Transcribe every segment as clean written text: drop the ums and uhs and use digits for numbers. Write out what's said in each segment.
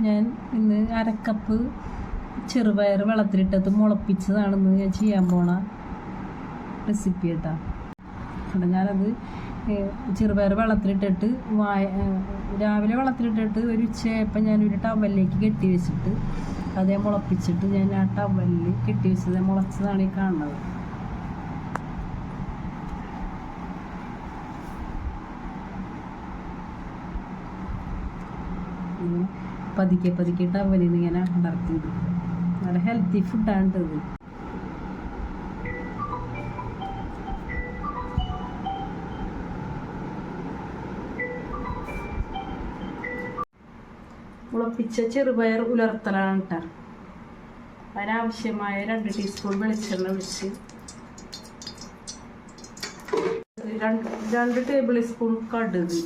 ഞാൻ ഇന്ന് അരക്കപ്പ് ചെറുപയർ വെള്ളത്തിലിട്ടത് മുളപ്പിച്ചതാണെന്ന് ഞാൻ ചെയ്യാൻ പോണ റെസിപ്പി കേട്ടോ. അവിടെ ഞാനത് ചെറുപയർ വെള്ളത്തിലിട്ടിട്ട് രാവിലെ വെള്ളത്തിലിട്ടിട്ട് ഒരു ഉച്ചയായപ്പോൾ ഞാനൊരു ടവലിലേക്ക് കെട്ടി വെച്ചിട്ട് അതേ മുളപ്പിച്ചിട്ട് ഞാൻ ആ ടവലിൽ കെട്ടി വെച്ചത് മുളച്ചതാണ് ഈ കാണുന്നത്. പതുക്കെ പതുക്കെ ടവലിൽ നിന്ന് ഇങ്ങനെ അടർത്തിയിടും. നല്ല ഹെൽത്തി ഫുഡാണ് ഇത്. മുളപ്പിച്ച ചെറുപയർ ഉലർത്തലാണ് കേട്ടോ. അതിനാവശ്യമായ 2 ടീസ്പൂൺ വെളിച്ചെണ്ണ ഒഴിച്ച് 2 ടേബിൾ സ്പൂൺ കടുക്,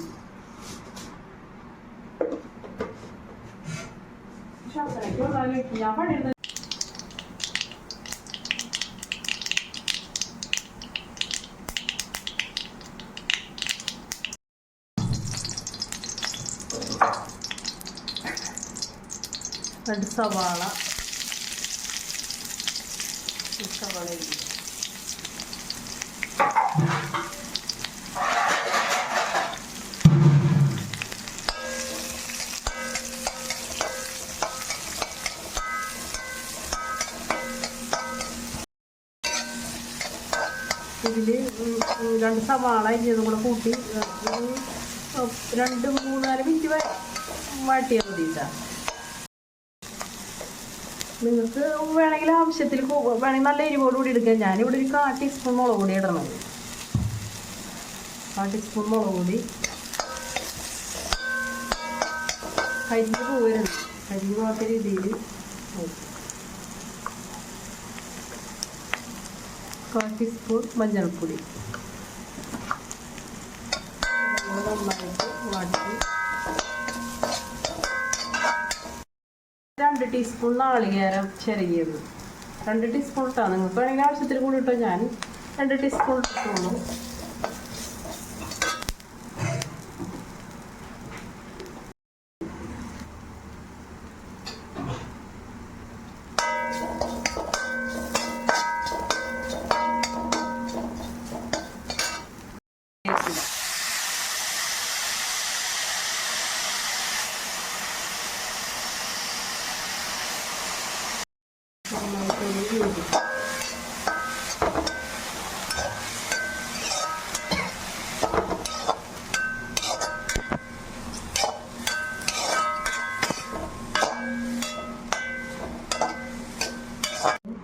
രണ്ട് സവാള ഇതിൽ 2 സവാള ഇതും കൂടെ കൂട്ടി 2-3-4 മിനിറ്റ് വാട്ടിയാൽ മതി കേട്ടോ. നിങ്ങൾക്ക് വേണമെങ്കിൽ ആവശ്യത്തിൽ വേണമെങ്കിൽ നല്ല എരിവോട് കൂടി എടുക്കാം. ഞാനിവിടെ ഒരു 1/4 ടീസ്പൂൺ മുളക് പൊടി ഇടണത്. 1/4 ടീസ്പൂൺ മുളക് പൊടി. കരിഞ്ഞ് പോകരുത്, കരിഞ്ഞ് പോകാത്ത രീതിയിൽ 1/4 ടീസ്പൂൺ മഞ്ഞൾപ്പൊടി. നന്നായിട്ട് വാട്ടി 2 ടീസ്പൂൺ നാളികേരം ചിരകിയത്. 2 ടീസ്പൂൺ ഇട്ടാൽ നിങ്ങൾക്ക് വേണമെങ്കിൽ ആവശ്യത്തിൽ കൂടി ഇട്ടോ. ഞാൻ 2 ടീസ്പൂൺ ഇട്ടുള്ളൂ.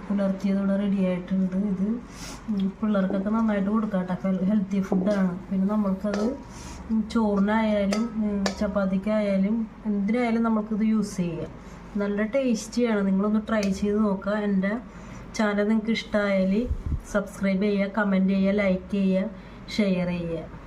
പുലർത്തിയതോടെ റെഡി ആയിട്ടുണ്ട്. ഇത് പിള്ളേർക്കൊക്കെ നന്നായിട്ട് കൊടുക്കാം കേട്ടോ. ഹെൽത്തി ഫുഡാണ്. പിന്നെ നമ്മൾക്കത് ചോറിനായാലും ചപ്പാത്തിക്കായാലും എന്തിനായാലും നമ്മൾക്കിത് യൂസ് ചെയ്യാം. നല്ല ടേസ്റ്റിയാണ്. നിങ്ങളൊന്ന് ട്രൈ ചെയ്ത് നോക്കുക. എൻ്റെ ചാനൽ നിങ്ങൾക്ക് ഇഷ്ടമായാൽ സബ്സ്ക്രൈബ് ചെയ്യുക, കമൻറ്റ് ചെയ്യുക, ലൈക്ക് ചെയ്യുക, ഷെയർ ചെയ്യുക.